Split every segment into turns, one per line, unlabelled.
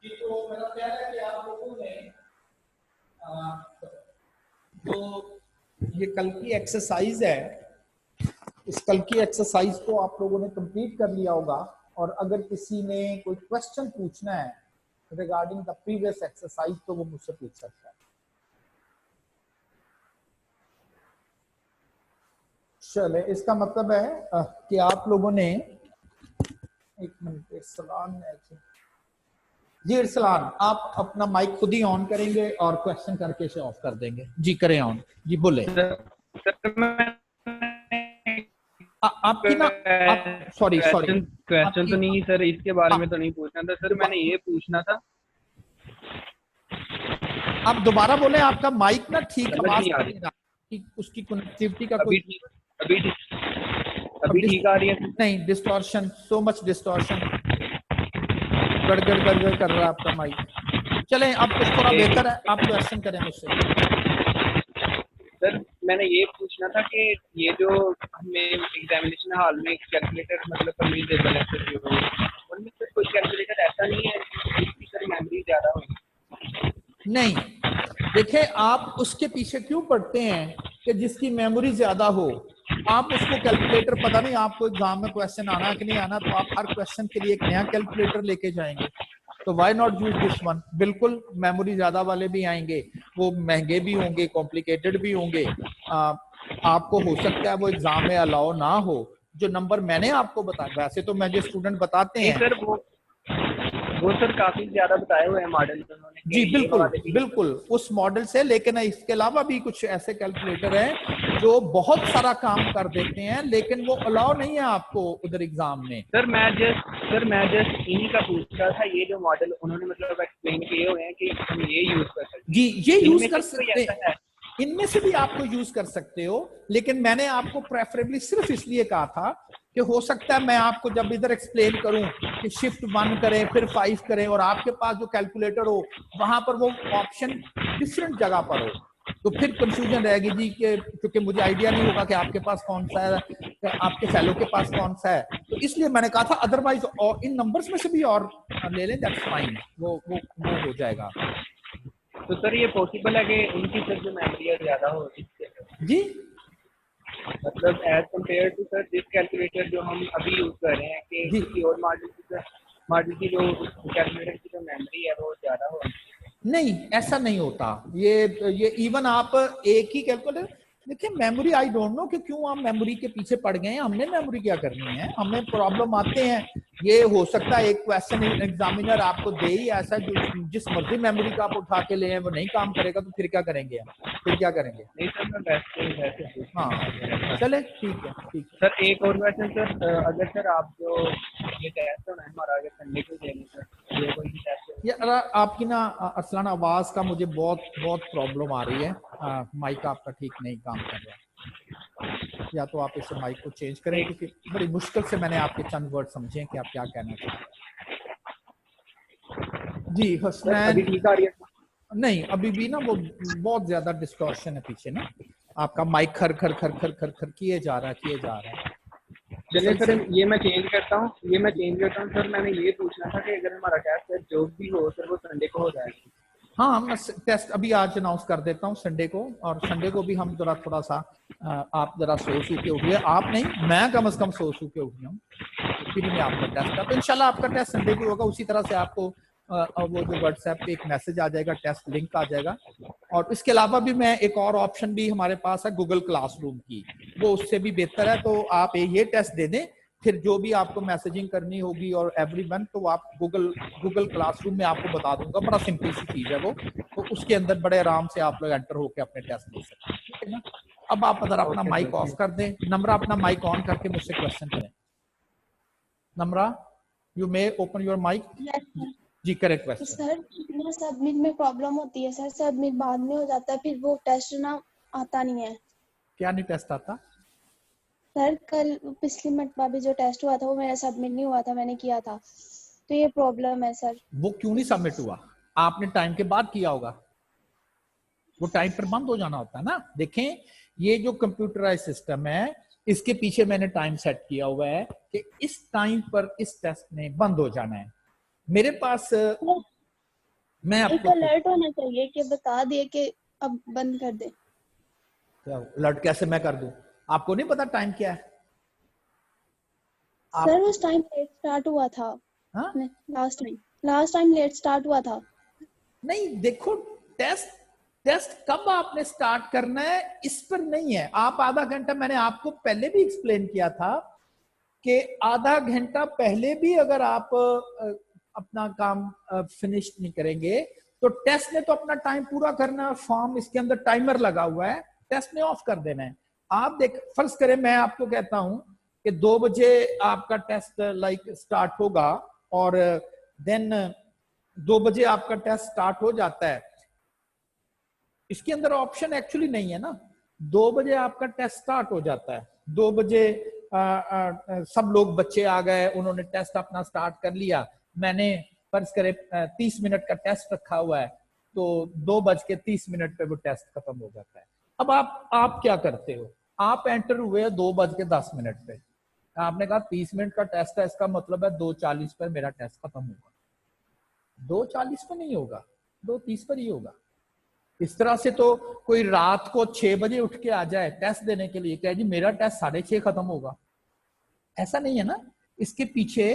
जी, तो मेरा ख्याल है कि आप लोगों ने जो ये कल की एक्सरसाइज है, इस कल की एक्सरसाइज को आप लोगों ने कंप्लीट कर लिया होगा। और अगर किसी ने कोई क्वेश्चन पूछना है रिगार्डिंग द प्रीवियस एक्सरसाइज तो वो मुझसे पूछ सकता है। चले, इसका मतलब है कि आप लोगों ने एक मिनट इरसलान जी, इरसलान आप अपना माइक खुद ही ऑन करेंगे और क्वेश्चन करके से ऑफ कर देंगे। जी करें ऑन। जी बोले। आपकी ना आप सॉरी
क्वेश्चन तो नहीं सर, इसके बारे में तो नहीं पूछना था सर, मैंने ये पूछना था।
आप दोबारा बोले, आपका माइक ना ठीक आवाज
नहीं आ रही
कि उसकी कनेक्टिविटी का
अभी
कोई
अभी ठीक आ रही है?
नहीं, डिस्टॉर्शन, सो मच डिस्टॉर्शन, गड़गड़ गड़गड़ कर रहा है आपका माइक। चलें, अब कुछ थोड़ा बेहतर है, आप क्वेश्चन करें मुझसे।
सर मैंने ये पूछना था कि ये जो हमें एग्जामिनेशन हॉल में कैलकुलेटर मतलब अवेलेबल है सर, उनमें सर कोई कैलकुलेटर ऐसा नहीं है जिसकी सर मेमोरी ज्यादा हो?
नहीं, देखिए आप उसके पीछे क्यों पढ़ते हैं कि जिसकी मेमोरी ज्यादा हो। आप उसको कैलकुलेटर, पता नहीं आपको एग्जाम में क्वेश्चन आना कि नहीं आना, तो आप हर क्वेश्चन के लिए एक नया कैलकुलेटर लेके जाएंगे। तो why not use this one. बिल्कुल मेमोरी ज्यादा वाले भी आएंगे, वो महंगे भी होंगे, कॉम्प्लिकेटेड भी होंगे। आपको हो सकता है वो एग्जाम में अलाउ ना हो। जो नंबर मैंने आपको बताया, वैसे तो मैं जो स्टूडेंट बताते हैं
सर वो सर काफी ज्यादा बताए हुए हैं मॉडल उन्होंने।
जी बिल्कुल बिल्कुल उस मॉडल से, लेकिन इसके अलावा भी कुछ ऐसे कैलकुलेटर हैं जो बहुत सारा काम कर देते हैं, लेकिन वो अलाउ नहीं है आपको उधर एग्जाम में।
सर मैं जस्ट इन्हीं का पूछ रहा था, ये जो मॉडल उन्होंने मतलब एक्सप्लेन किए हुए हैं कि हम ये यूज कर सकते हैं।
जी, ये यूज कर सकते हैं, इनमें से भी आपको यूज कर सकते हो, लेकिन मैंने आपको प्रेफरेबली सिर्फ इसलिए कहा था कि हो सकता है मैं आपको जब इधर एक्सप्लेन करूं कि शिफ्ट 1 करें फिर 5 करें और आपके पास जो कैलकुलेटर हो वहां पर वो ऑप्शन डिफरेंट जगह पर हो, तो फिर कंफ्यूजन रहेगी जी कि क्योंकि मुझे आइडिया नहीं होगा कि आपके पास कौन सा है, आपके फेलो के पास कौन सा है। तो इसलिए मैंने कहा था, अदरवाइज और इन नंबर्स में से भी और ले लें, दैट्स फाइन, वो हो जाएगा।
तो सर ये पॉसिबल है कि उनकी सर जो मेमोरी ज्यादा हो
जी,
मतलब as compare to sir this calculator जो हम अभी यूज कर रहे हैं कि किसी और मॉडल की जो कैलकुलेटर की जो मेमोरी है वो ज्यादा हो?
नहीं, ऐसा नहीं होता। ये इवन आप एक ही कैलकुलेटर देखिए, मेमोरी आई डोंट नो कि क्यों आप मेमोरी के पीछे पड़ गए हैं। हमने मेमोरी क्या करनी है, हमें प्रॉब्लम आते हैं। ये हो सकता है एक क्वेश्चन एग्जामिनर आपको दे ही ऐसा जो जिस मर्जी मेमोरी का आप उठा के ले वो नहीं काम करेगा, तो फिर क्या करेंगे हम, फिर क्या करेंगे?
नहीं सर मैं वैसे
हाँ चले, ठीक है ठीक है।
सर एक और क्वेश्चन सर, अगर सर आप जो ये टेस्ट होना है हमारा, अगर संडे को देंगे सर, ये कोई भी टेस्ट
ये आपकी ना अरसलान आवाज का मुझे बहुत बहुत प्रॉब्लम आ रही है, माइक आपका ठीक नहीं काम कर रहा है, या तो आप इसे माइक को चेंज करें, क्योंकि बड़ी मुश्किल से मैंने आपके चंद वर्ड समझे कि आप क्या कहना चाहते हैं। जी हसनैन,
अभी ठीक आ रही है?
नहीं अभी भी ना वो बहुत ज्यादा डिस्टॉर्शन है पीछे ना, आपका माइक खर खर खर खर खर खर किए जा रहा है।
चलिए सर ये मैं चेंज करता हूँ सर। मैंने ये पूछना था कि अगर हमारा टेस्ट है जो भी हो सर वो संडे को हो जाएगा?
हाँ, मैं टेस्ट अभी आज अनाउंस कर देता हूँ संडे को, और संडे को भी हम जरा थोड़ा सा आप जरा सो के उठिए, आप नहीं, मैं कम से कम सो के उठ जाऊँ, फिर मैं आपका टेस्ट का, तो इंशाल्लाह आपका टेस्ट संडे को होगा। उसी तरह से आपको वो जो व्हाट्सएप पे एक मैसेज आ जाएगा, टेस्ट लिंक आ जाएगा। और इसके अलावा भी मैं एक और ऑप्शन भी हमारे पास है गूगल क्लासरूम की, वो उससे भी बेहतर है। तो आप ये टेस्ट दे दें, फिर जो भी आपको मैसेजिंग करनी होगी और एवरीवन, तो आप गूगल क्लासरूम में आपको बता दूंगा, बड़ा सिंपल सी चीज है वो, तो उसके अंदर बड़े आराम से आप लोग एंटर होकर अपने टेस्ट दे सकते हैं, ठीक है ना। अब आप अगर अपना माइक ऑफ कर दें, नम्रा अपना माइक ऑन करके मुझसे क्वेश्चन करें। Namra, you may open your mic. जी करेक्ट क्वेश्चन।
सर ना सबमिट में प्रॉब्लम होती है सर, सबमिट बाद में हो जाता है, फिर वो टेस्ट ना आता नहीं है।
क्या नहीं टेस्ट आता?
सर कल पिछली मरतबा भी जो टेस्ट हुआ था वो मेरा सबमिट नहीं हुआ था, मैंने किया था, तो ये प्रॉब्लम है सर।
वो क्यों नहीं सबमिट हुआ? आपने टाइम के बाद किया होगा, वो टाइम पर बंद हो जाना होता है ना। देखें, ये जो कंप्यूटराइज सिस्टम है, इसके पीछे मैंने टाइम सेट किया हुआ है कि इस टाइम पर इस टेस्ट ने बंद हो जाना है। मेरे पास मैं
एक
आपको
अलर्ट होना चाहिए कि बता दिए कि अब बंद कर दे।
अलर्ट कैसे मैं कर दूं? आपको नहीं पता टाइम क्या है? आप
सर उस टाइम लेट स्टार्ट हुआ था।
हाँ
लास्ट टाइम लेट स्टार्ट हुआ था।
नहीं, देखो, टेस्ट टेस्ट कब आपने स्टार्ट करना है इस पर नहीं है। आप आधा घंटा, मैंने आपको पहले भी एक्सप्लेन किया था कि आधा घंटा पहले भी अगर आप अपना काम फिनिश नहीं करेंगे तो टेस्ट ने तो अपना टाइम पूरा करना है। फॉर्म इसके अंदर टाइमर लगा हुआ है, टेस्ट ने ऑफ कर देना है। आप देख, फर्ज करें मैं आपको कहता हूं कि 2 बजे आपका टेस्ट लाइक स्टार्ट होगा और देन 2 बजे आपका टेस्ट स्टार्ट हो जाता है। इसके अंदर ऑप्शन एक्चुअली नहीं है ना। 2 बजे आपका टेस्ट स्टार्ट हो जाता है, 2 बजे सब लोग बच्चे आ गए, उन्होंने टेस्ट अपना स्टार्ट कर लिया। मैंने फर्ज करे 30 मिनट का टेस्ट रखा हुआ है, तो 2:30 पे वो टेस्ट खत्म हो जाता है। अब आप क्या करते हो? आप एंटर हुए 2:10 पे, आपने कहा 30 मिनट का टेस्ट है, इसका मतलब है 2:40 पर मेरा टेस्ट खत्म होगा। 2:40 पर नहीं होगा, 2:30 पर ही होगा। इस तरह से तो कोई रात को 6 बजे उठ के आ जाए टेस्ट देने के लिए, कहे जी मेरा टेस्ट 6:30 खत्म होगा, ऐसा नहीं है ना। इसके पीछे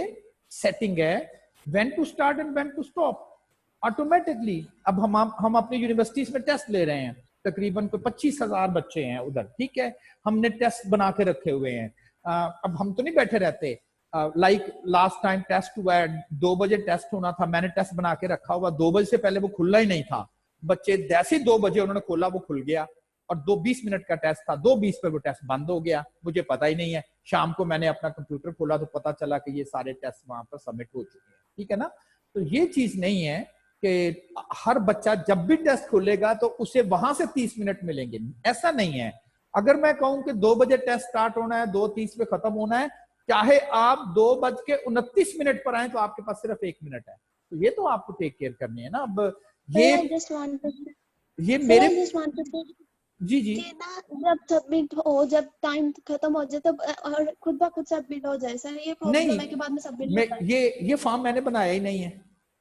सेटिंग है, when to start and when to stop automatically. अब हम अपनी यूनिवर्सिटीज में टेस्ट ले रहे हैं, तकरीबन कोई 25,000 बच्चे हैं उधर, ठीक है, हमने टेस्ट बना के रखे हुए हैं। अब हम तो नहीं बैठे रहते। लाइक लास्ट टाइम टेस्ट हुआ है, 2 बजे टेस्ट होना था, मैंने टेस्ट बना के रखा हुआ, 2 बजे से पहले वो खुला ही नहीं था। बच्चे जैसे 2 बजे उन्होंने खोला वो खुल गया, और 2:20 का टेस्ट था, 2:20 पे वो टेस्ट बंद हो गया, मुझे पता ही नहीं है। शाम को मैंने अपना कंप्यूटर खोला तो पता चला कि ये सारे टेस्ट वहां पर सबमिट हो चुके हैं, ठीक है ना। तो ये चीज नहीं है कि हर बच्चा जब भी टेस्ट खुलेगा तो उसे वहां से 30 मिनट मिलेंगे, ऐसा नहीं है। अगर मैं कहूं कि 2 बजे टेस्ट स्टार्ट होना है, 2:30 पे खत्म होना है, चाहे आप 2:29 पर आए तो आपके पास सिर्फ 1 मिनट है। तो ये तो आपको टेक केयर करनी है ना। अब ये मेरे जी जी
कि ना जब सबमिट हो, जब टाइम खत्म हो जाए तब और खुद ब खुद सबमिट हो जाए। सर ये प्रॉब्लम है कि बाद में सबमिट नहीं होता है।
ये फॉर्म मैंने बनाया ही नहीं है।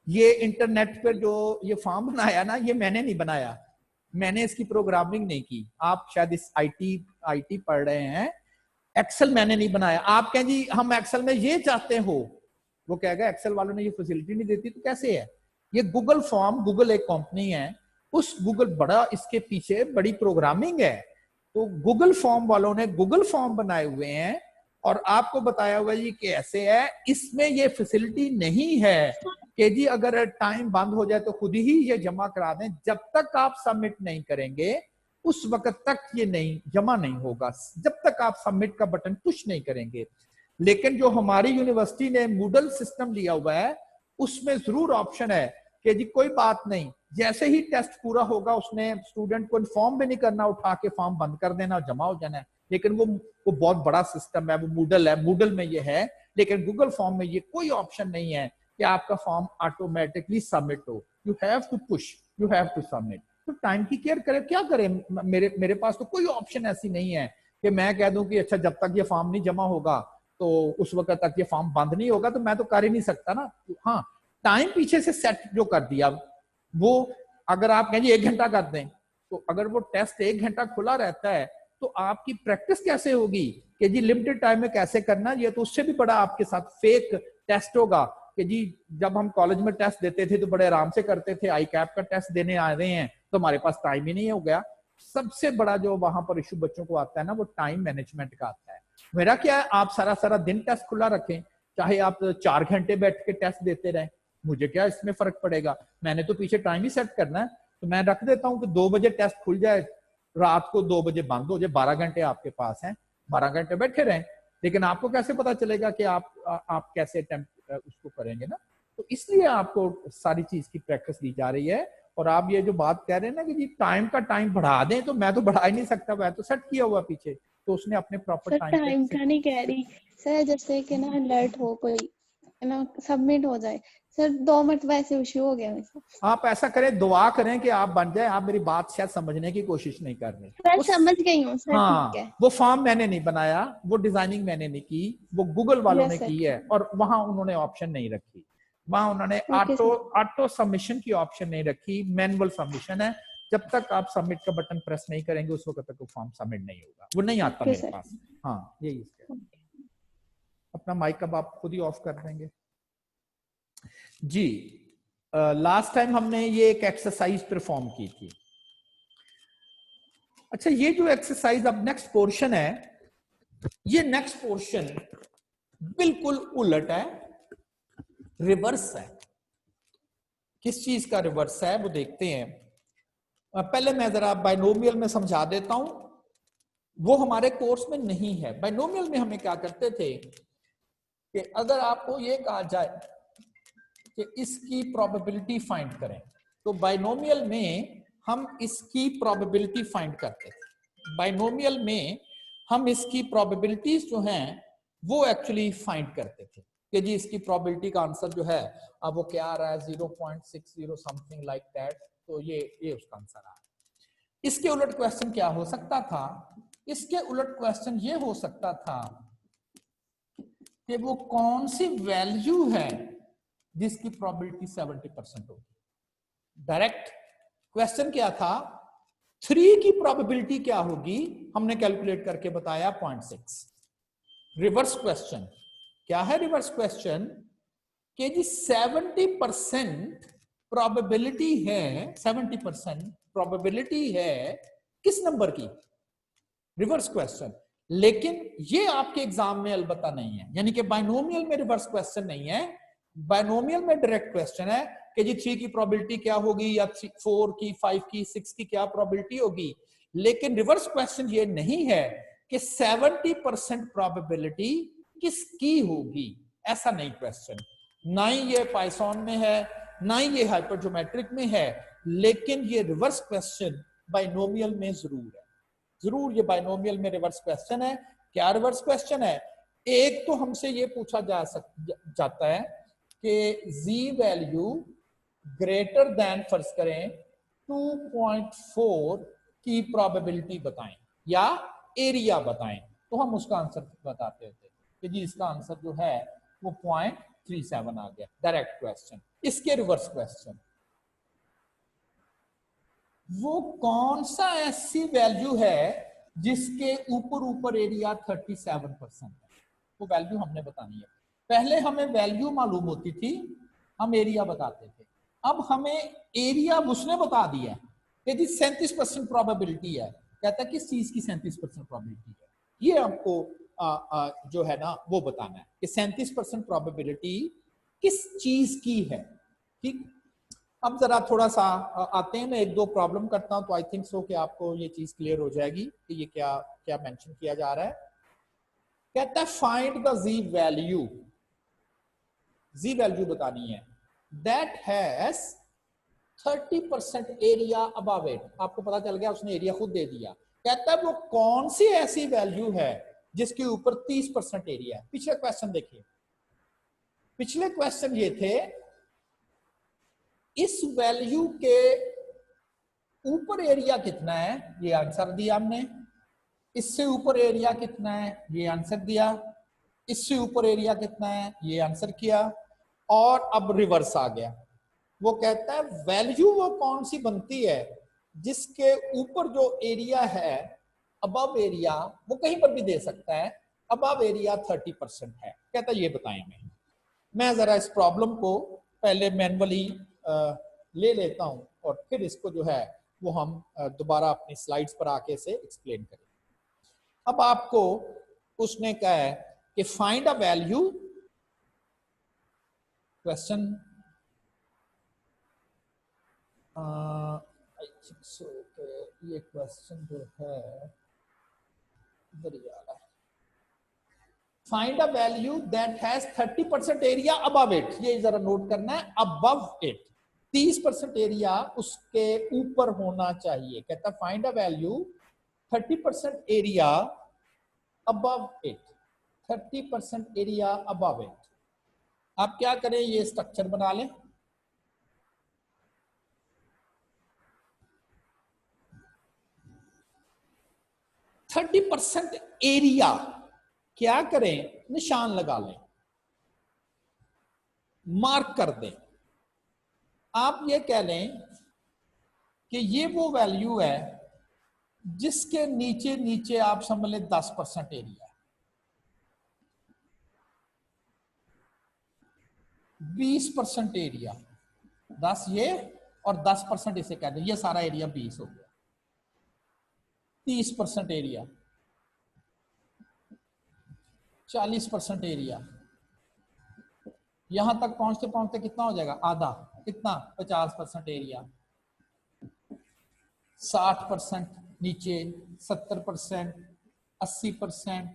ये इंटरनेट पर जो ये फॉर्म बनाया ना, ये मैंने नहीं बनाया, मैंने इसकी प्रोग्रामिंग नहीं की। आप शायद इस आईटी पढ़ रहे हैं, एक्सेल मैंने नहीं बनाया। आप कहें जी हम एक्सेल में ये चाहते हो, वो कहेगा एक्सेल वालों ने ये फैसिलिटी नहीं देती, तो कैसे है? ये गूगल फॉर्म, गूगल एक कंपनी है, उस गूगल बड़ा, इसके पीछे बड़ी प्रोग्रामिंग है। तो गूगल फॉर्म वालों ने गूगल फॉर्म बनाए हुए हैं और आपको बताया हुआ जी कि ऐसे है। इसमें ये फैसिलिटी नहीं है कि जी अगर टाइम बंद हो जाए तो खुद ही ये जमा करा दें। जब तक आप सबमिट नहीं करेंगे उस वक्त तक ये नहीं जमा नहीं होगा, जब तक आप सबमिट का बटन पुश नहीं करेंगे। लेकिन जो हमारी यूनिवर्सिटी ने मूडल सिस्टम लिया हुआ है उसमें जरूर ऑप्शन है कि जी कोई बात नहीं, जैसे ही टेस्ट पूरा होगा उसने स्टूडेंट को इन्फॉर्म भी नहीं करना, उठा के फॉर्म बंद कर देना और जमा हो जाना है। लेकिन वो बहुत बड़ा सिस्टम है, वो मूडल है, मूडल में ये है। लेकिन गूगल फॉर्म में ये कोई ऑप्शन नहीं है कि आपका फॉर्म ऑटोमेटिकली सबमिट हो। You have to push, you have to submit. तो टाइम की केयर करें, क्या करें? मेरे पास तो कोई ऑप्शन ऐसी नहीं है कि मैं कह दूं कि अच्छा जब तक ये फॉर्म नहीं जमा होगा तो उस वक्त तक ये फॉर्म बंद नहीं होगा, तो मैं तो कर ही नहीं सकता ना। हाँ, टाइम पीछे से सेट जो कर दिया, वो अगर आप कहें 1 घंटा कर दें, तो अगर वो टेस्ट 1 घंटा खुला रहता है तो आपकी प्रैक्टिस कैसे होगी कि जी लिमिटेड टाइम में कैसे करना। ये तो उससे भी बड़ा आपके साथ फेक टेस्ट होगा कि जी जब हम कॉलेज में टेस्ट देते थे तो बड़े आराम से करते थे, आई कैप का टेस्ट देने आ रहे हैं तो हमारे पास टाइम ही नहीं हो गया। सबसे बड़ा जो वहां पर इशू बच्चों को आता है ना, वो टाइम मैनेजमेंट का आता है। मेरा क्या है, आप सारा दिन टेस्ट खुला रखें, चाहे आप 4 घंटे बैठ के टेस्ट देते रहें, मुझे क्या इसमें फर्क पड़ेगा। मैंने तो पीछे टाइम ही सेट करना है, तो मैं रख देता हूँ कि 2 बजे टेस्ट खुल जाए, रात को 2 बजे बंद हो जाए, 12 घंटे आपके पास हैं, 12 घंटे बैठे रहें। लेकिन आपको कैसे पता चलेगा कि आप कैसे उसको करेंगे ना। तो इसलिए आपको सारी चीज की प्रैक्टिस दी जा रही है। और आप ये जो बात कह रहे हैं ना कि जी टाइम बढ़ा दें, तो मैं तो बढ़ा ही नहीं सकता, मैं तो सेट किया हुआ पीछे, तो उसने अपने प्रॉपर
टाइम का नहीं कह रही सर, जैसे कि ना अलर्ट हो कोई ना सबमिट हो जाए। सर 2 मिनट वैसे इश्यू हो गया वैसे।
आप ऐसा करें, दुआ करें कि आप बन जाए। आप मेरी बात शायद समझने की कोशिश नहीं कर रहे।
मैं समझ गई हूँ सर, ठीक है।
वो फॉर्म मैंने नहीं बनाया, वो डिजाइनिंग मैंने नहीं की, वो गूगल वालों ने की है और वहां उन्होंने ऑप्शन नहीं रखी। वहां उन्होंने
Okay,
ऑटो सबमिशन की ऑप्शन नहीं रखी, मैनुअल सबमिशन है। जब तक आप सबमिट का बटन प्रेस नहीं करेंगे उस वक्त तक वो फॉर्म सबमिट नहीं होगा, वो नहीं आता
Okay,
मेरे
sir.
पास। हाँ यही इसका। अपना माइक अब आप खुद ही ऑफ कर देंगे जी। लास्ट टाइम हमने ये एक एक्सरसाइज परफॉर्म की थी। अच्छा, ये जो एक्सरसाइज अब नेक्स्ट पोर्शन है, ये नेक्स्ट पोर्शन बिल्कुल उलट है, रिवर्स है। किस चीज का रिवर्स है वो देखते हैं। पहले मैं जरा बाइनोमियल में समझा देता हूं, वो हमारे कोर्स में नहीं है। बाइनोमियल में हमें क्या करते थे कि अगर आपको ये कहा जाए कि इसकी प्रोबेबिलिटी फाइंड करें, तो बाइनोमियल में हम इसकी प्रोबेबिलिटी फाइंड करते थे। बाइनोमियल में हम इसकी प्रोबेबिलिटीज जो हैं वो एक्चुअली फाइंड करते थे कि जी इसकी प्रोबेबिलिटी का आंसर जो है अब वो क्या आ रहा है 0.60 समथिंग लाइक दैट, तो ये उसका आंसर आ रहा है। इसके उलट क्वेश्चन क्या हो सकता था? इसके उलट क्वेश्चन ये हो सकता था कि वो कौन सी वैल्यू है जिसकी प्रोबेबिलिटी 70% होगी। डायरेक्ट क्वेश्चन क्या था, 3 की प्रोबेबिलिटी क्या होगी, हमने कैलकुलेट करके बताया 0.6। रिवर्स क्वेश्चन क्या है? रिवर्स क्वेश्चन कि जी 70% प्रोबेबिलिटी है, 70% प्रोबेबिलिटी है किस नंबर की? Reverse question. लेकिन ये आपके एग्जाम में अलबत्ता नहीं है, यानी कि बाइनोमियल में रिवर्स क्वेश्चन नहीं है। बाइनोमियल में डायरेक्ट क्वेश्चन है कि जी 3 की प्रोबेबिलिटी क्या होगी, या 4 की, 5 की, 6 की क्या प्रोबेबिलिटी होगी। लेकिन रिवर्स क्वेश्चन ये नहीं है कि 70% प्रोबेबिलिटी किसकी होगी, ऐसा नहीं क्वेश्चन। ना ही ये पाइथन में है, ना ही ये हाइपरजोमेट्रिक में है, लेकिन ये रिवर्स क्वेश्चन बाइनोमियल में जरूर है। जरूर ये बाइनोमियल में रिवर्स क्वेश्चन है। क्या रिवर्स क्वेश्चन है? एक तो हमसे ये पूछा जाता है कि जी वैल्यू ग्रेटर देन, फर्ज करें 2.4 की प्रोबेबिलिटी बताएं या एरिया बताएं, तो हम उसका आंसर बताते थे कि जी इसका आंसर जो है वो 0.37 आ गया। Direct question. इसके रिवर्स क्वेश्चन, वो कौन सा ऐसी वैल्यू है जिसके ऊपर एरिया 37% है, वो वैल्यू हमने बतानी है। पहले हमें वैल्यू मालूम होती थी, हम एरिया बताते थे। अब हमें एरिया उसने बता दिया कि जी 37% प्रोबेबिलिटी है। कहता है किस चीज की 37% प्रोबेबिलिटी है, ये हमको जो है ना वो बताना है कि 37% प्रोबेबिलिटी किस चीज की है। ठीक, अब जरा थोड़ा सा आते हैं, मैं 1-2 प्रॉब्लम करता हूं तो आई थिंक सो कि आपको ये चीज क्लियर हो जाएगी कि ये क्या क्या मेंशन किया जा रहा है। कहता है find the G value, G value बतानी है that has 30% area above it. आपको पता चल गया, उसने एरिया खुद दे दिया। कहता है वो कौन सी ऐसी वैल्यू है जिसके ऊपर 30% एरिया है। पिछले क्वेश्चन देखिए, पिछले क्वेश्चन ये थे इस वैल्यू के ऊपर एरिया कितना है, ये आंसर दिया हमने। इससे ऊपर एरिया कितना है, ये आंसर दिया। इससे ऊपर एरिया कितना है, ये आंसर किया। और अब रिवर्स आ गया, वो कहता है वैल्यू वो कौन सी बनती है जिसके ऊपर जो एरिया है, अबव एरिया, वो कहीं पर भी दे सकता है, अबव एरिया 30% है। कहता है ये बताएं हमें। मैं जरा इस प्रॉब्लम को पहले मैनुअली ले लेता हूं और फिर इसको जो है वो हम दोबारा अपनी स्लाइड्स पर आके से एक्सप्लेन करेंगे। अब आपको उसने कहा है कि find a value, question I think so ये क्वेश्चन जो है find a value that has 30% area above it. ये जरा नोट करना है, अबव इट 30% एरिया उसके ऊपर होना चाहिए। कहता है find a value 30% area above it, 30% area above it. आप क्या करें, ये स्ट्रक्चर बना लें। थर्टी परसेंट एरिया क्या करें, निशान लगा लें। मार्क कर दें। आप ये कह लें कि ये वो वैल्यू है जिसके नीचे नीचे आप समझ लें 10% एरिया, 20% एरिया, 10 ये और 10% इसे कह दें, ये सारा एरिया 20 हो गया। 30% एरिया, 40% एरिया, यहां तक पहुंचते पहुंचते कितना हो जाएगा, आधा, कितना, 50% एरिया, 60% नीचे, 70%, 80%,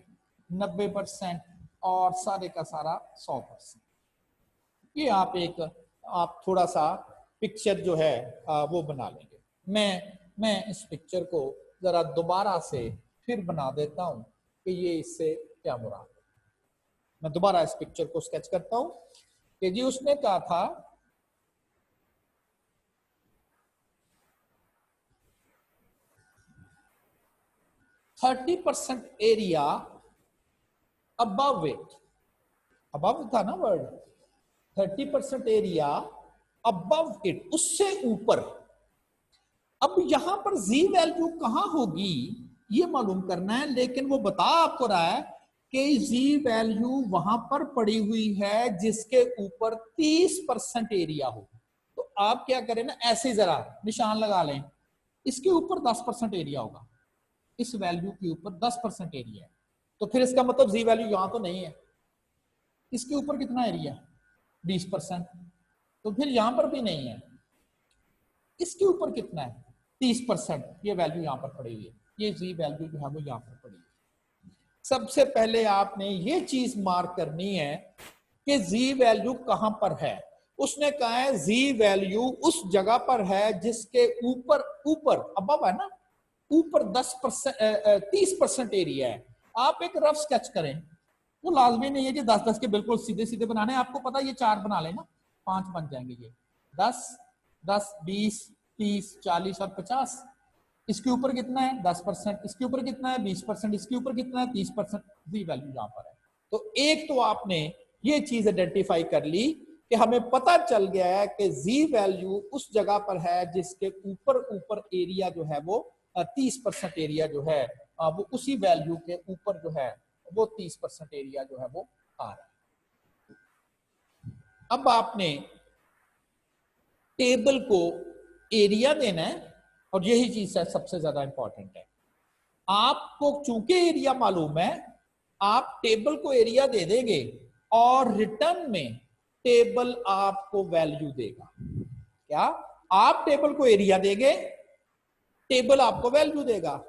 90% और सारे का सारा 100%। ये आप थोड़ा सा पिक्चर जो है वो बना लेंगे। मैं इस पिक्चर को जरा दोबारा से फिर बना देता हूं कि ये इससे क्या मुराद है। मैं दोबारा इस पिक्चर को स्केच करता हूं कि जी उसने कहा था 30% एरिया अबव इट, अबव था ना वर्ड, 30% एरिया अबव इट, उससे ऊपर। अब यहां पर जी वैल्यू कहां होगी ये मालूम करना है, लेकिन वो बता आपको रहा है कि जी वैल्यू वहां पर पड़ी हुई है जिसके ऊपर 30% एरिया हो। तो आप क्या करें ना, ऐसे जरा निशान लगा लें, इसके ऊपर 10% एरिया होगा, इस वैल्यू के ऊपर 10% एरिया है, तो फिर इसका मतलब जी वैल्यू यहां तो नहीं है। इसके ऊपर कितना एरिया, 20%, तो फिर यहां पर भी नहीं है। इसके ऊपर कितना है, 30%, ये वैल्यू यहां पर पड़ी हुई है, ये जी वैल्यू जो है वो यहां पर पड़ी है। सबसे पहले आपने ये चीज मार्क करनी है कि जी वैल्यू कहां पर है। उसने कहा है जी वैल्यू उस जगह पर है जिसके ऊपर, ऊपर अबव है ना, ऊपर 10%, 30% एरिया है। आप एक रफ स्केच करें, वो लाजमी नहीं है कि 10-10 के बिल्कुल सीधे सीधे बनाने, आपको पता है ये 4 बना लेना, 5 बन जाएंगे, ये 10, 10, 20, 30, 40 और 50। इसके ऊपर कितना है, 10%, इसके ऊपर कितना है, 20%, इसके ऊपर कितना है, 30%। जी वैल्यू यहां पर है। तो एक तो आपने ये चीज आइडेंटिफाई कर ली कि हमें पता चल गया है कि जी वैल्यू उस जगह पर है जिसके ऊपर ऊपर एरिया जो है वो 30% एरिया जो है वो उसी वैल्यू के ऊपर जो है वो 30% एरिया जो है वो आ रहा है। अब आपने टेबल को एरिया देना है और यही चीज है सबसे ज्यादा इंपॉर्टेंट है। आपको चूंकि एरिया मालूम है, आप टेबल को एरिया दे देंगे और रिटर्न में टेबल आपको वैल्यू देगा। क्या, आप टेबल को एरिया देंगे, टेबल आपको वैल्यू देगा।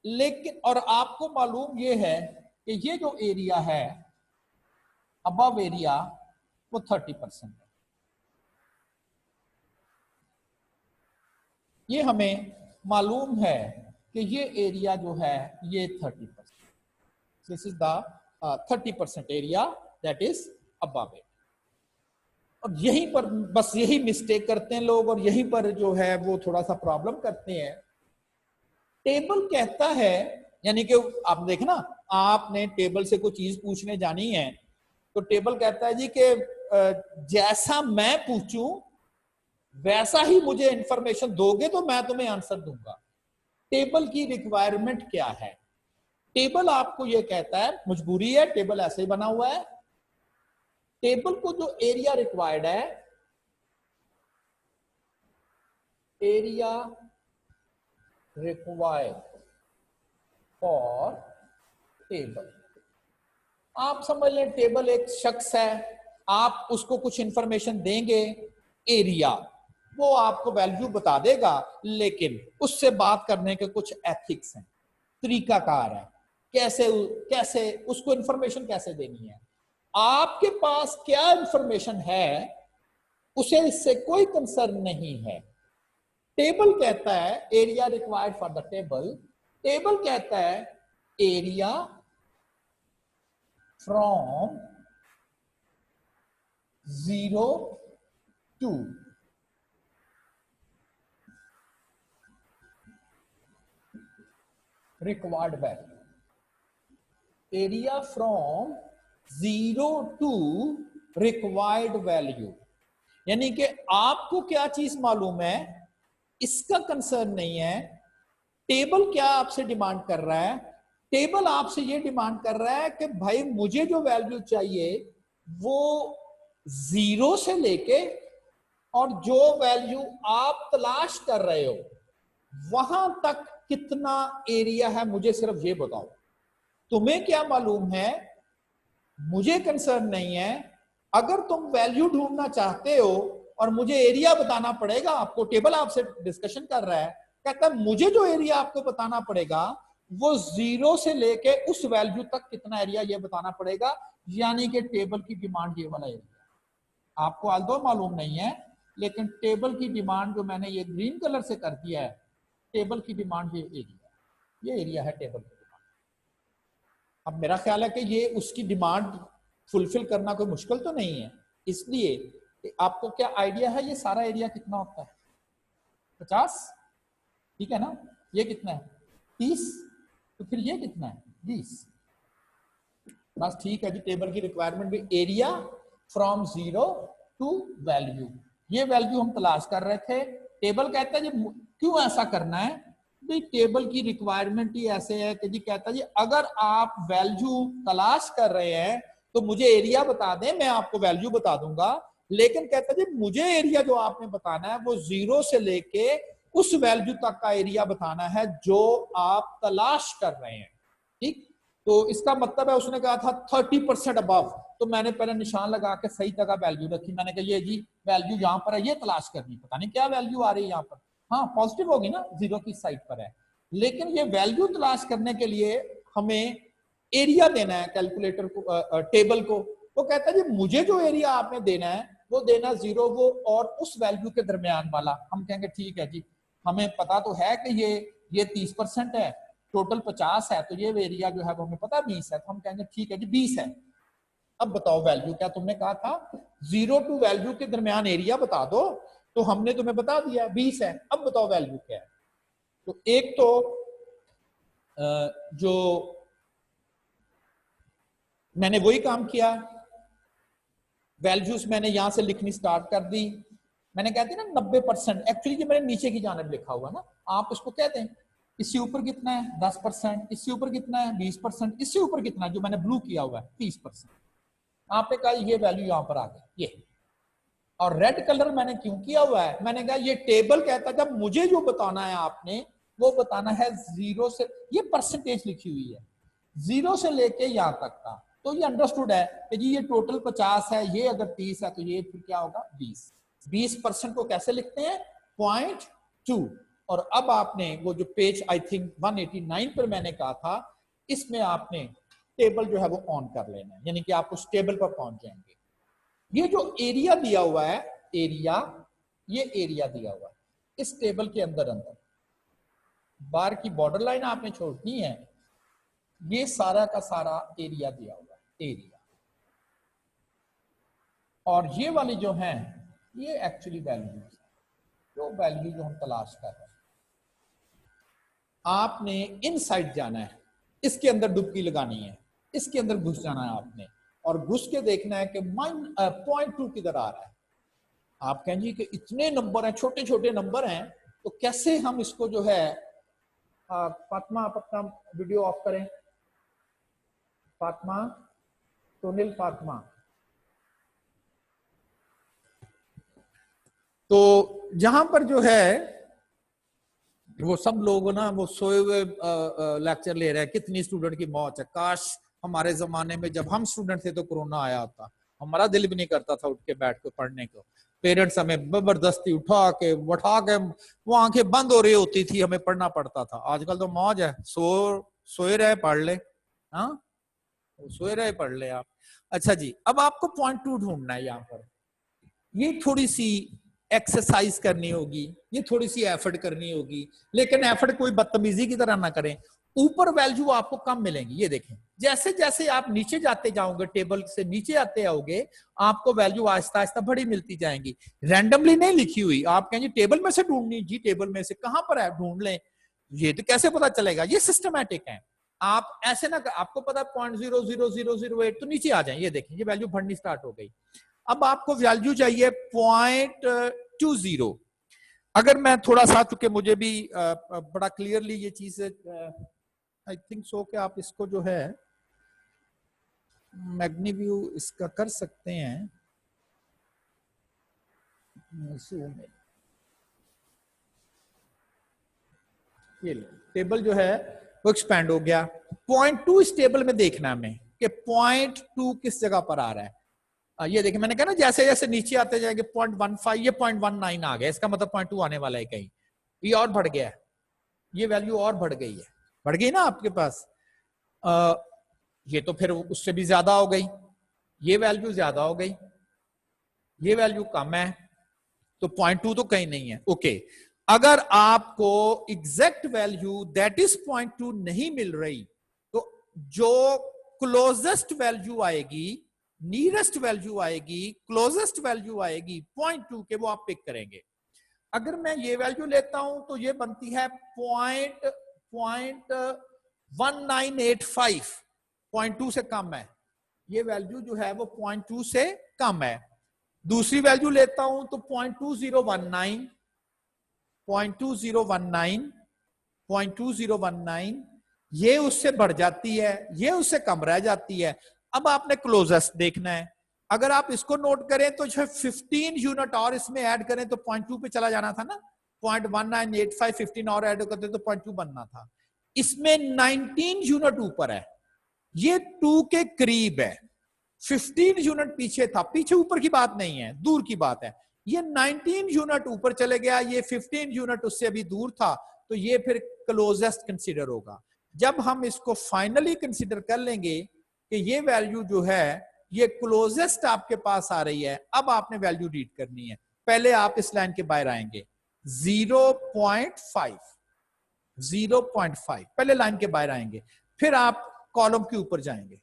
लेकिन और आपको मालूम यह है कि ये जो एरिया है अबव एरिया वो 30% है। ये हमें मालूम है कि ये एरिया जो है ये 30%, this is the 30% area that is above it. और यहीं पर बस यही मिस्टेक करते हैं लोग और यहीं पर जो है वो थोड़ा सा प्रॉब्लम करते हैं। टेबल कहता है, यानी कि आप देखें ना, आपने टेबल से कोई चीज पूछने जानी है तो टेबल कहता है जी कि जैसा मैं पूछूं वैसा ही मुझे इंफॉर्मेशन दोगे तो मैं तुम्हें आंसर दूंगा। टेबल की रिक्वायरमेंट क्या है, टेबल आपको यह कहता है, मजबूरी है, टेबल ऐसे ही बना हुआ है। टेबल को जो एरिया रिक्वायर्ड है, एरिया रिक्वायर्ड फॉर टेबल, आप समझ लें टेबल एक शख्स है, आप उसको कुछ इंफॉर्मेशन देंगे, एरिया, वो आपको वैल्यू बता देगा, लेकिन उससे बात करने के कुछ एथिक्स हैं, तरीकाकार है, कैसे कैसे उसको इंफॉर्मेशन कैसे देनी है। आपके पास क्या इंफॉर्मेशन है उसे इससे कोई कंसर्न नहीं है। टेबल कहता है area required for the table, table कहता है area from 0 to required value, area from 0 to required value, यानी कि आपको क्या चीज मालूम है इसका कंसर्न नहीं है। टेबल क्या आपसे डिमांड कर रहा है? टेबल आपसे ये डिमांड कर रहा है कि भाई मुझे जो वैल्यू चाहिए वो 0 से लेके और जो वैल्यू आप तलाश कर रहे हो वहां तक कितना एरिया है, मुझे सिर्फ ये बताओ। तुम्हें क्या मालूम है, मुझे कंसर्न नहीं है। अगर तुम वैल्यू ढूंढना चाहते हो और मुझे एरिया बताना पड़ेगा, आपको टेबल आपसे डिस्कशन कर रहा है, कहता है मुझे जो एरिया आपको बताना पड़ेगा वो 0 से लेके उस वैल्यू तक कितना एरिया ये बताना पड़ेगा, यानी कि टेबल की डिमांड ये वाला एरिया। आपको आल्दो मालूम नहीं है, लेकिन टेबल की डिमांड जो मैंने ये ग्रीन कलर से कर दिया है, टेबल की डिमांड ये एरिया है टेबल की डिमांड। अब मेरा ख्याल है कि ये उसकी डिमांड फुलफिल करना कोई मुश्किल तो नहीं है, इसलिए आपको क्या आइडिया है ये सारा एरिया कितना होता है? 50, ठीक है ना? ये कितना है? 30, तो फिर ये कितना है? 20। बस ठीक है जी। टेबल की रिक्वायरमेंट भी एरिया फ्रॉम 0 टू वैल्यू, ये वैल्यू हम तलाश कर रहे थे। टेबल कहता है जी क्यों ऐसा करना है भाई, टेबल की रिक्वायरमेंट ही ऐसे है कि जी कहता है जी अगर आप वैल्यू तलाश कर रहे हैं तो मुझे एरिया बता दें, मैं आपको वैल्यू बता दूंगा। लेकिन कहता है जी मुझे एरिया जो आपने बताना है वो 0 से लेके उस वैल्यू तक का एरिया बताना है जो आप तलाश कर रहे हैं। ठीक, तो इसका मतलब है उसने कहा था 30% अबव, तो मैंने पहले निशान लगा के सही जगह वैल्यू रखी। मैंने कहा ये जी वैल्यू यहाँ पर है, ये तलाश करनी, पता नहीं क्या वैल्यू आ रही है यहाँ पर। हाँ पॉजिटिव होगी ना, 0 की साइड पर है। लेकिन ये वैल्यू तलाश करने के लिए हमें एरिया देना है कैलकुलेटर को, टेबल को। वो कहता है जी मुझे जो एरिया आपने देना है वो देना 0 वो और उस वैल्यू के दरमियान वाला। हम कहेंगे ठीक है जी, हमें पता तो है कि ये 30% है, टोटल 50 है, तो ये एरिया जो है वो हमें पता 20 है, तो हम कहेंगे ठीक है जी 20 है। अब बताओ वैल्यू क्या, तुमने कहा था 0 टू वैल्यू के दरमियान एरिया बता दो, तो हमने तुम्हें बता दिया 20 है। अब बताओ वैल्यू क्या है। तो एक तो जो मैंने वही काम किया, वैल्यूज मैंने यहां से लिखनी स्टार्ट कर दी। मैंने कहती ना 90%, एक्चुअली ये मैंने नीचे की जानिब लिखा हुआ ना, आप उसको कहते हैं इससे ऊपर कितना है 10%, इससे ऊपर कितना है 20%, इससे ऊपर कितना है जो मैंने ब्लू किया हुआ है 30%। आपने कहा ये वैल्यू यहां पर आ गई ये। और रेड कलर मैंने क्यों किया हुआ है, मैंने कहा ये टेबल कहता है जब मुझे जो बताना है आपने वो बताना है 0 से, ये परसेंटेज लिखी हुई है 0 से लेके यहां तक का, तो ये अंडरस्टूड है कि जी ये टोटल 50 है, ये अगर 30 है तो ये फिर क्या होगा 20। 20% को कैसे लिखते हैं 0.2। और अब आपने वो जो पेज आई थिंक 189 पर मैंने कहा था, इसमें आपने टेबल जो है वो ऑन कर लेना है, यानी कि आप उस टेबल पर पहुंच जाएंगे। ये जो एरिया दिया हुआ है, एरिया, ये एरिया दिया हुआ है इस टेबल के अंदर अंदर, बार की बॉर्डर लाइन आपने छोड़नी है, ये सारा का सारा एरिया दिया हुआ है एरिया। और ये वाली जो है ये एक्चुअली वैल्यू, जो वैल्यू जो हम तलाश कर रहे हैं, आपने इनसाइड जाना है, इसके अंदर डुबकी लगानी है, इसके अंदर घुस जाना है आपने, और घुस के देखना है कि 0.2 किधर आ रहा है। आप कहेंगे कि इतने नंबर हैं, छोटे छोटे नंबर हैं, तो कैसे हम इसको जो है, फातिमा आप अपना वीडियो ऑफ करें, फातिमा, सोनिल फातिमा। तो जहां पर जो है वो सब लोग ना वो सोए हुए लेक्चर ले रहे हैं, कितनी स्टूडेंट की मौत है। काश हमारे जमाने में जब हम स्टूडेंट थे तो कोरोना आया होता, हमारा दिल भी नहीं करता था उठ के बैठ के पढ़ने को। पेरेंट्स हमें जबरदस्ती उठा के वो आंखें बंद हो रही होती थी, हमें पढ़ना पड़ता था। आजकल तो मौज है, सोए रहे पढ़ ले, हाँ सोए रहे पढ़ ले आप। अच्छा जी, अब आपको 0.2 ढूंढना है यहाँ पर। ये थोड़ी सी एक्सरसाइज करनी होगी, ये थोड़ी सी एफर्ट करनी होगी, लेकिन एफर्ट कोई बदतमीजी की तरह ना करें। ऊपर वैल्यू आपको कम मिलेंगी, ये देखें जैसे जैसे आप नीचे जाते जाओगे, टेबल से नीचे आते आओगे, आपको वैल्यू आहिस्ता आहिस्ता बड़ी मिलती जाएंगी। रैंडमली नहीं लिखी हुई। आप कहेंगे टेबल में से ढूंढनी, जी टेबल में से कहां पर है ढूंढ लें, ये तो कैसे पता चलेगा, ये सिस्टमैटिक है। आप ऐसे ना, आपको पता 0.00008 तो नीचे आ जाए, ये देखें ये वैल्यू बढ़नी स्टार्ट हो गई। अब आपको वैल्यू चाहिए 0.20। अगर मैं थोड़ा सा, चूंकि मुझे भी बड़ा क्लियरली ये चीज आई थिंक सो कि आप इसको जो है मैग्नीव्यू इसका कर सकते हैं, ये टेबल जो है वो एक्सपैंड हो गया। 0.2 इस टेबल में देखना हमें कि 0.2 किस जगह पर आ रहा है। ये देखिए मैंने कहा ना जैसे जैसे नीचे आते जाएंगे 0.15, ये 0.19 आ गया, इसका मतलब 0.2 आने वाला है कहीं, ये और बढ़ गया है, ये वैल्यू और बढ़ गई है, बढ़ गई ना आपके पास। ये तो फिर उससे भी ज्यादा हो गई, ये वैल्यू ज्यादा हो गई, ये वैल्यू कम है, तो 0.2 तो कहीं नहीं है। ओके, अगर आपको एग्जैक्ट वैल्यू दैट इज 0.2 नहीं मिल रही, तो जो क्लोजेस्ट वैल्यू आएगी, नियरेस्ट वैल्यू आएगी, क्लोजेस्ट वैल्यू आएगी 0.2 के, वो आप पिक करेंगे। अगर मैं ये वैल्यू लेता हूं तो ये बनती है 0.1985, 0.2 से कम है, ये वैल्यू जो है वो 0.2 से कम है। दूसरी वैल्यू लेता हूं तो 0.2019, 0.2019, 0.2019, ये उससे बढ़ जाती है, ये उससे कम रह जाती है। अब आपने क्लोजेस्ट देखना है, अगर आप इसको नोट करें तो जो 15 यूनिट और इसमें ऐड करें तो 0.2 पे चला जाना था ना, 0.1985 15 और ऐड करते तो 0.2 बनना था। इसमें 19 यूनिट ऊपर है, ये 2 के करीब है, 15 यूनिट पीछे था, पीछे ऊपर की बात नहीं है, दूर की बात है। ये 19 यूनिट ऊपर चले गया, ये 15 यूनिट उससे अभी दूर था, तो ये फिर क्लोजेस्ट कंसीडर होगा। जब हम इसको फाइनली कंसीडर कर लेंगे कि ये वैल्यू जो है ये क्लोजेस्ट आपके पास आ रही है, अब आपने वैल्यू रीड करनी है। पहले आप इस लाइन के बाहर आएंगे 0.5, 0.5 पहले लाइन के बाहर आएंगे, फिर आप कॉलम के ऊपर जाएंगे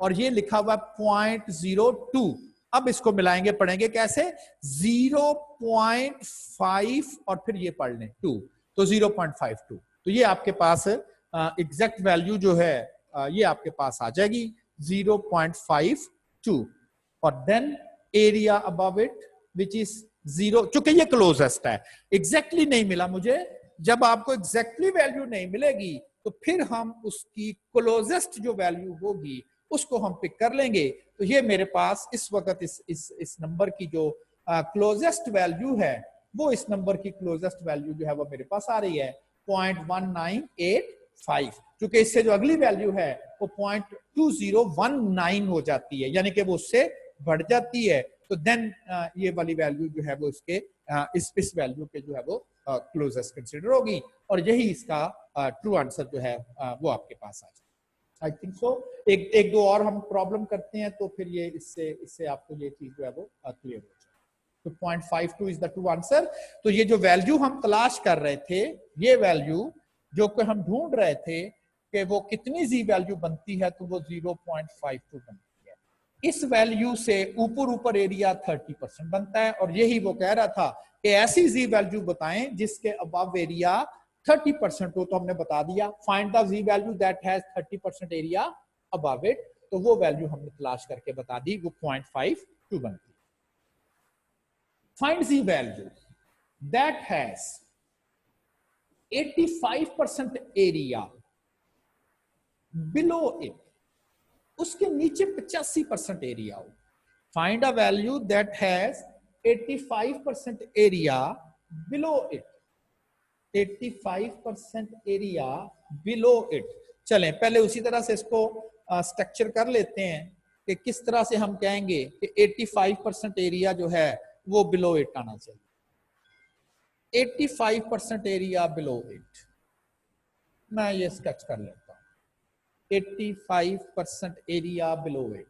और ये लिखा हुआ 0.02, अब इसको मिलाएंगे, पढ़ेंगे कैसे, 0.5 और फिर ये पढ़ लें 2, तो 0.52, तो ये आपके पास एग्जैक्ट वैल्यू जो है ये आपके पास आ जाएगी 0.52, और then area above it which is 0, चूंकि ये क्लोजेस्ट है, एग्जैक्टली नहीं मिला मुझे। जब आपको एग्जैक्टली वैल्यू नहीं मिलेगी तो फिर हम उसकी क्लोजेस्ट जो वैल्यू होगी उसको हम पिक कर लेंगे। तो ये मेरे पास इस वक्त इस नंबर की जो क्लोजेस्ट वैल्यू है, वो इस नंबर की क्लोजेस्ट वैल्यू जो है वो मेरे पास आ रही है 0.1985, क्योंकि इससे जो अगली वैल्यू है वो 0.2019 हो जाती है, यानी कि वो उससे बढ़ जाती है। तो देन ये वाली वैल्यू जो है वो इसके इस वैल्यू के जो है वो क्लोजेस्ट कंसीडर होगी, और यही इसका ट्रू आंसर जो है वो आपके पास आ जाए। I think so. एक दो और हम प्रॉब्लम करते हैं तो फिर ये इससे आपको ये चीज जो है वो क्लियर हो जाए। तो 0.52 इज द ट्रू आंसर। तो ये जो वैल्यू हम तलाश कर रहे थे, ये वैल्यू जो कि हम ढूंढ रहे थे कि वो कितनी जी वैल्यू बनती है, तो वो 0.52 बनती है। इस वैल्यू से ऊपर एरिया 30% बनता है, और यही वो कह रहा था कि ऐसी जी वैल्यू बताएं जिसके अबव एरिया 30% हो, तो हमने बता दिया find the G value that has 30% area above it, तो वो वैल्यू हमने तलाश करके बता दी, वो 0.52 बनती है। Find G value that has 85% area below it, उसके नीचे 85% एरिया हो। Find a value that has 85% area below it, 85% area below it. चलें पहले उसी तरह से इसको स्ट्रक्चर कर लेते हैं कि किस तरह से हम कहेंगे कि 85% एरिया जो है वो बिलो इट आना चाहिए। 85% एरिया बिलो इट, मैं ये स्केच कर लेता हूं। 85% area below it,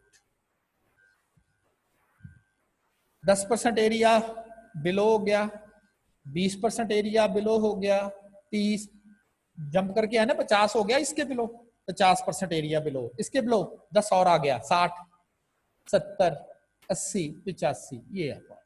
10% area below हो गया, 20% एरिया बिलो हो गया, 30 जंप करके है ना 50 हो गया इसके बिलो, 50% एरिया बिलो, इसके बिलो 10 और आ गया, 60 70 80 85, ये है पॉइंट।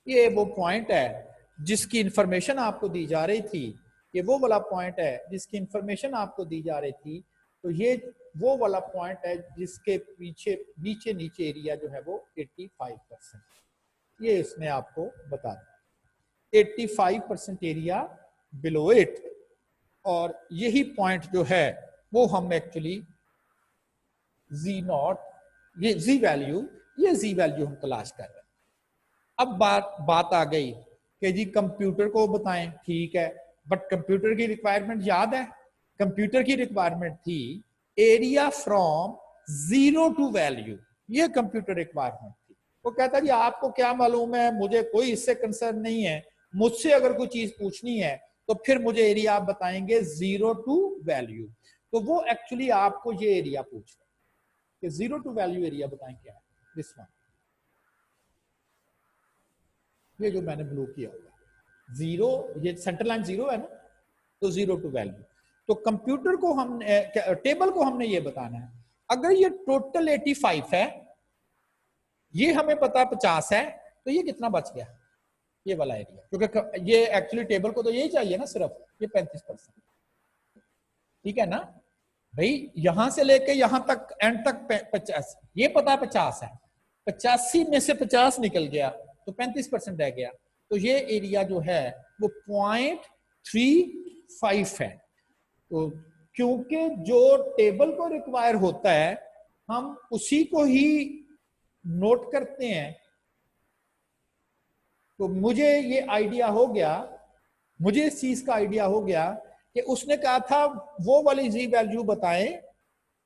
ये वो पॉइंट है जिसकी इंफॉर्मेशन आपको दी जा रही थी ये वो वाला पॉइंट है जिसकी इंफॉर्मेशन आपको दी जा रही थी, तो ये वो वाला पॉइंट है जिसके पीछे नीचे नीचे एरिया जो है वो 85%, ये इसने आपको बता दिया 85% एरिया बिलो इट। और यही पॉइंट जो है वो हम एक्चुअली जी नॉट, ये जी वैल्यू हम तलाश कर रहे हैं। अब बात आ गई कि जी कंप्यूटर को बताएं, ठीक है, बट कंप्यूटर की रिक्वायरमेंट याद है, कंप्यूटर की रिक्वायरमेंट थी एरिया फ्रॉम 0 टू वैल्यू, ये कंप्यूटर रिक्वायरमेंट थी। वो कहता जी आपको क्या मालूम है, मुझे कोई इससे कंसर्न नहीं है, मुझसे अगर कोई चीज पूछनी है तो फिर मुझे एरिया आप बताएंगे 0 टू वैल्यू। तो वो एक्चुअली आपको ये एरिया पूछ रहा है कि 0 टू वैल्यू एरिया बताएं क्या है, दिस वन, ये जो मैंने ब्लू किया हुआ 0, ये सेंटर लाइन 0 है ना, तो 0 टू वैल्यू। तो कंप्यूटर को हम टेबल को हमने ये बताना है, अगर ये टोटल 85 है, ये हमें पता 50 है, तो ये कितना बच गया, ये वाला एरिया, क्योंकि ये एक्चुअली टेबल को तो यही चाहिए ना, सिर्फ ये 35%, ठीक है ना भाई, यहां से लेके यहां तक एंड तक 50, ये पता 50 है, 85 में से 50 निकल गया तो 35% रह गया, तो ये एरिया जो है वो 0.35 है। तो क्योंकि जो टेबल को रिक्वायर होता है हम उसी को ही नोट करते हैं, तो मुझे ये आइडिया हो गया, मुझे इस चीज का आइडिया हो गया कि उसने कहा था वो वाली जी वैल्यू बताएं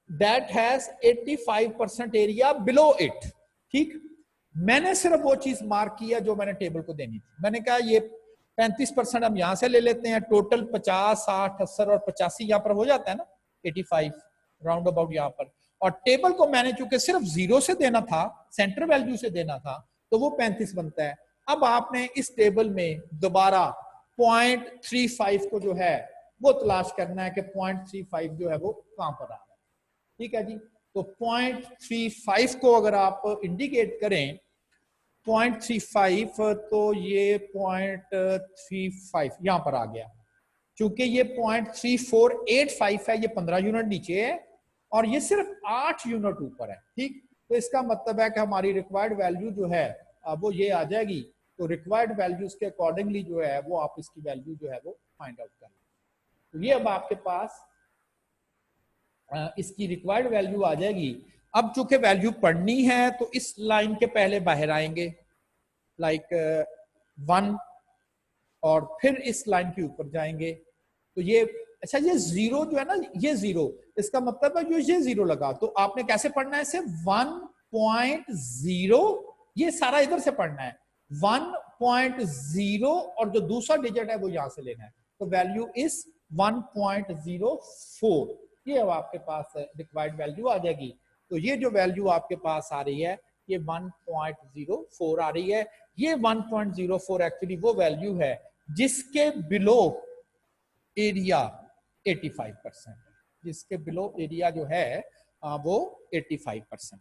that has 85% area below it, ठीक। मैंने सिर्फ वो चीज मार्क किया जो मैंने टेबल को देनी थी, मैंने कहा ये 35% हम यहां से ले लेते हैं, टोटल 50, 60, 80 और 85 यहां पर हो जाता है ना, 85 राउंड अबाउट यहां पर, और टेबल को मैंने चूंकि सिर्फ 0 से देना था, सेंटर वैल्यू से देना था, तो वो 35 बनता है। अब आपने इस टेबल में दोबारा 0.35 को जो है वो तलाश करना है कि 0.35 जो है वो कहां पर आ रहा है, ठीक है जी। तो 0.35 को अगर आप इंडिकेट करें 0.35, तो ये 0.35 यहां पर आ गया, क्योंकि ये 0.3485 है, ये 15 यूनिट नीचे है और ये सिर्फ 8 यूनिट ऊपर है, ठीक। तो इसका मतलब है कि हमारी रिक्वायर्ड वैल्यू जो है वो ये आ जाएगी, तो रिक्वायर्ड वैल्यूज के अकॉर्डिंगली जो है वो आप इसकी वैल्यू जो है वो फाइंड आउट कर, तो ये अब आपके पास इसकी रिक्वायर्ड वैल्यू आ जाएगी। अब चूंकि वैल्यू पढ़नी है तो इस लाइन के पहले बाहर आएंगे, लाइक 1, और फिर इस लाइन के ऊपर जाएंगे, तो ये अच्छा, ये 0 जो है ना, ये 0, इसका मतलब है जो ये 0 लगा, तो आपने कैसे पढ़ना है इसे 1.0, ये सारा इधर से पढ़ना है 1.0, और जो दूसरा डिजिट है वो यहां से लेना है, तो वैल्यू इज 1.04, ये अब आपके पास रिक्वायर्ड वैल्यू आ जाएगी। तो ये जो वैल्यू आपके पास आ रही है ये 1.04 आ रही है, ये 1.04 एक्चुअली वो वैल्यू है जिसके बिलो एरिया 85% है, जिसके बिलो एरिया जो है वो 85%।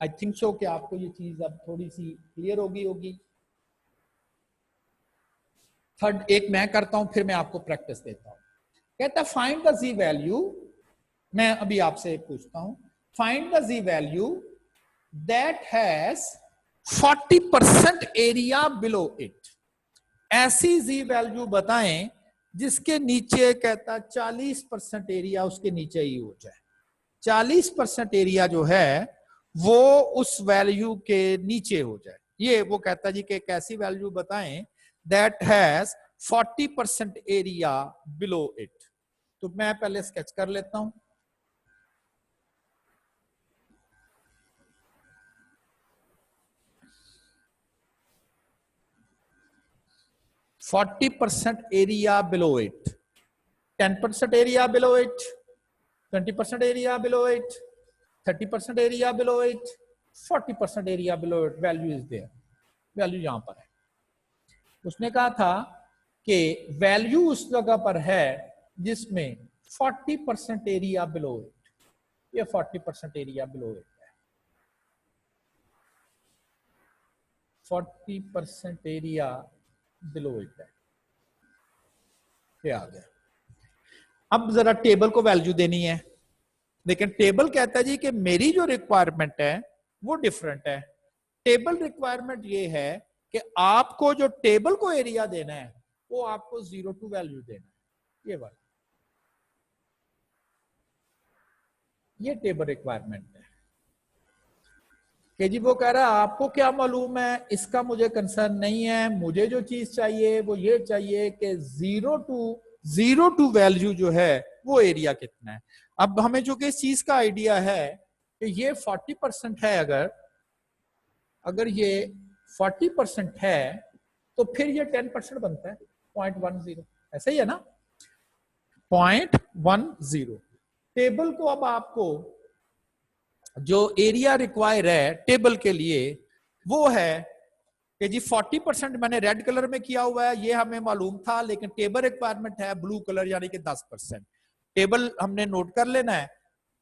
आई थिंक सो कि आपको ये चीज अब थोड़ी सी क्लियर होगी। थर्ड एक मैं करता हूं, फिर मैं आपको प्रैक्टिस देता हूं। कहता फाइंड द जी वैल्यू, मैं अभी आपसे पूछता हूं, find the G value that has 40% area below it, ऐसी जी वैल्यू बताएं जिसके नीचे कहता 40% एरिया उसके नीचे ही हो जाए, 40% एरिया जो है वो उस वैल्यू के नीचे हो जाए, ये वो कहता जी कि एक ऐसी वैल्यू बताएं that has 40% area below it. तो मैं पहले स्केच कर लेता हूं, forty percent area below it, 10% area below it, 20% area below it, 30% area below it, 40% area below it, value is there, value यहां पर है। उसने कहा था कि वैल्यू उस जगह पर है जिसमें 40% एरिया बिलो इट, ये 40% एरिया बिलो इट है, 40% एरिया बिलो इट है। ये आ गया। अब जरा टेबल को वैल्यू देनी है, लेकिन टेबल कहता है जी कि मेरी जो रिक्वायरमेंट है वो डिफरेंट है। टेबल रिक्वायरमेंट ये है कि आपको जो टेबल को एरिया देना है वो आपको 0 टू वैल्यू देना है। ये वाला, ये टेबल रिक्वायरमेंट है कि जी वो कह रहा है आपको क्या मालूम है, इसका मुझे कंसर्न नहीं है, मुझे जो चीज चाहिए वो ये चाहिए कि 0 टू वैल्यू जो है वो एरिया कितना है। अब हमें जो कि इस चीज का आइडिया है कि ये 40% है, अगर ये 40% है तो फिर ये 10% बनता है, 0.10, ऐसा ही है ना, 0.10। टेबल को अब आपको जो एरिया रिक्वायर है टेबल के लिए वो है कि जी 40% मैंने रेड कलर में किया हुआ है, ये हमें मालूम था, लेकिन टेबल रिक्वायरमेंट है ब्लू कलर यानी कि 10%। टेबल हमने नोट कर लेना है,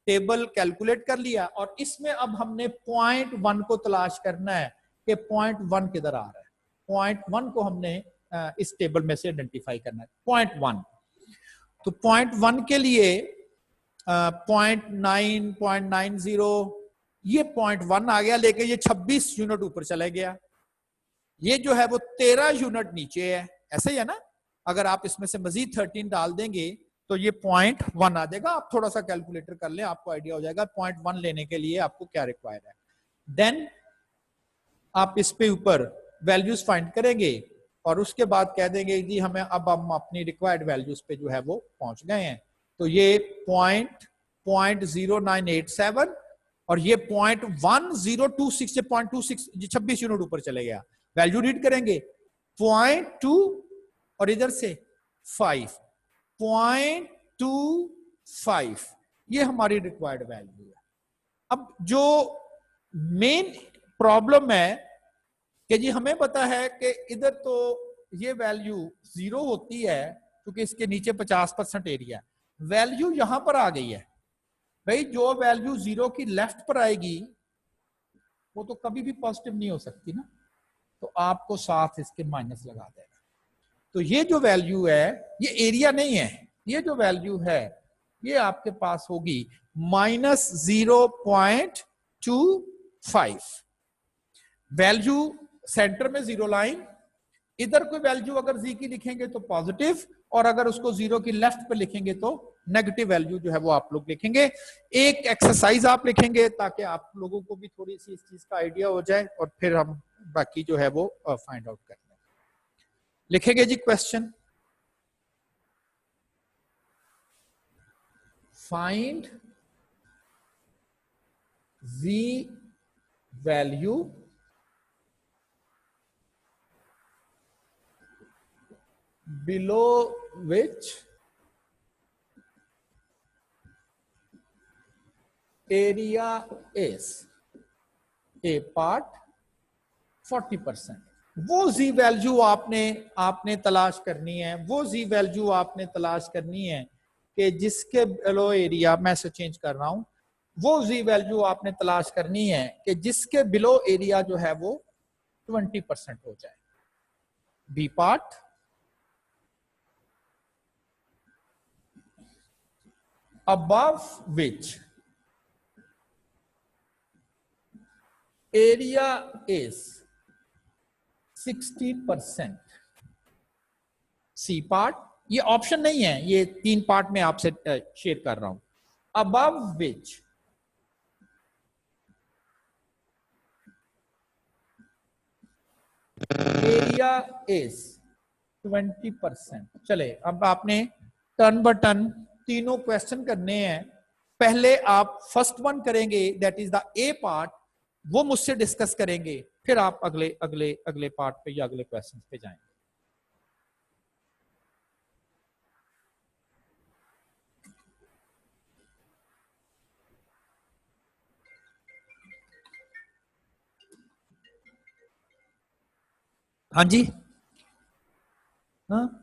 टेबल कैलकुलेट कर लिया, और इसमें अब हमने 0.1 को तलाश करना है कि 0.1 किधर आ रहा है। 0.1 को हमने इस टेबल में से आइडेंटिफाई करना है, 0.1। तो 0.1 के लिए 0.9, 0.90, ये 0.1 आ गया, लेकिन ये 26 यूनिट ऊपर चला गया। ये जो है वो 13 यूनिट नीचे है, ऐसे ही है ना। अगर आप इसमें से मजीद 13 डाल देंगे तो ये 0.1 आ जाएगा। आप थोड़ा सा कैलकुलेटर कर लें, आपको आइडिया हो जाएगा 0.1 लेने के लिए आपको क्या रिक्वायर है। देन आप इस पे ऊपर वैल्यूज फाइंड करेंगे और उसके बाद कह देंगे जी हमें अब हम अपनी रिक्वायर्ड वैल्यूज पे जो है वो पहुंच गए हैं। तो ये 0.0987 और ये 0.1026, 0.26, 26 यूनिट ऊपर चले गया। वैल्यू रीड करेंगे 0.2 और इधर से 5, 0.25, ये हमारी रिक्वायर्ड वैल्यू है। अब जो मेन प्रॉब्लम है कि जी हमें पता है कि इधर तो ये वैल्यू 0 होती है क्योंकि इसके नीचे 50% एरिया, वैल्यू यहां पर आ गई है। भाई जो वैल्यू 0 की लेफ्ट पर आएगी वो तो कभी भी पॉजिटिव नहीं हो सकती ना, तो आपको साथ इसके माइनस लगा देना। तो ये जो वैल्यू है ये एरिया नहीं है, ये जो वैल्यू है ये आपके पास होगी -0.25। वैल्यू सेंटर में 0 लाइन, इधर कोई वैल्यू अगर जी की लिखेंगे तो पॉजिटिव, और अगर उसको 0 की लेफ्ट पे लिखेंगे तो नेगेटिव वैल्यू जो है वो आप लोग लिखेंगे। एक एक्सरसाइज आप लिखेंगे ताकि आप लोगों को भी थोड़ी सी इस चीज का आइडिया हो जाए, और फिर हम बाकी जो है वो फाइंड आउट कर लेंगे। लिखेंगे जी question, find z value below which area is a part 40%। वो z वैल्यू आपने तलाश करनी है, वो z वैल्यू आपने तलाश करनी है कि जिसके बिलो एरिया, मैं से चेंज कर रहा हूं, वो z वैल्यू आपने तलाश करनी है कि जिसके बिलो एरिया जो है वो 20% हो जाए। B part above which area is 60%। C part, ये ऑप्शन नहीं है, ये 3 पार्ट में आपसे शेयर कर रहा हूं। above which area is 20%। चले अब आपने टर्न बाय टर्न तीनों क्वेश्चन करने हैं। पहले आप फर्स्ट वन करेंगे, that is the A part, वो मुझसे डिस्कस करेंगे, फिर आप अगले अगले अगले पार्ट पे या अगले क्वेश्चन पे जाएंगे। हाँ जी, हाँ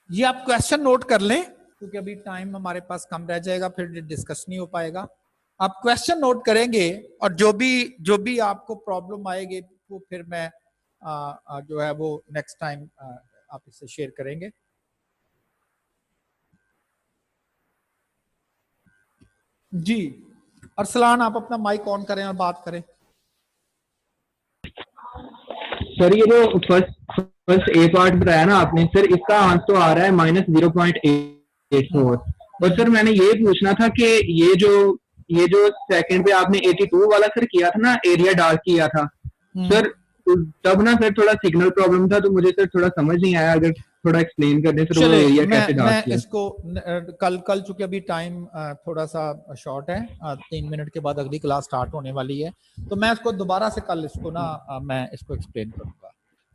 ये आप क्वेश्चन नोट कर लें, क्योंकि अभी टाइम हमारे पास कम रह जाएगा, फिर डिस्कस नहीं हो पाएगा। आप क्वेश्चन नोट करेंगे और जो भी आपको प्रॉब्लम आएगी वो फिर मैं जो है वो नेक्स्ट टाइम आप इससे शेयर करेंगे। जी अरसलान, आप अपना माइक ऑन करें और बात करें।
सर ये जो फर्स्ट ए पार्ट बताया ना आपने सर, इसका आंसर तो आ रहा है -0.84। और सर मैंने ये पूछना था कि ये जो सेकंड पे आपने 82 वाला सर किया था ना, एरिया डार्क किया था सर, तब ना सर थोड़ा सिग्नल प्रॉब्लम था, तो मुझे सर थोड़ा समझ नहीं आया, अगर थोड़ा एक्सप्लेन कर दें सर वो एरिया कैसे डार्क
मैं
किया।
इसको कल चूंकि अभी टाइम थोड़ा सा शॉर्ट है, 3 मिनट के बाद अगली क्लास स्टार्ट होने वाली है, तो मैं इसको दोबारा से कल इसको ना मैं इसको एक्सप्लेन करूंगा।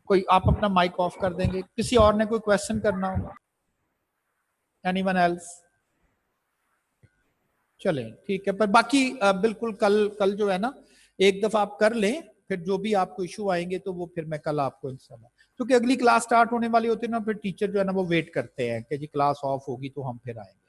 कोई आप अपना माइक ऑफ कर देंगे, किसी और ने कोई क्वेश्चन करना होगा? Anyone else? चले ठीक है, पर बाकी बिल्कुल कल जो है ना एक दफा आप कर लें, फिर जो भी आपको इशू आएंगे तो वो फिर मैं कल आपको इंशाल्लाह, क्योंकि अगली क्लास स्टार्ट होने वाली होती है ना, फिर टीचर जो है ना वो वेट करते हैं कि जी क्लास ऑफ होगी तो हम फिर आएंगे।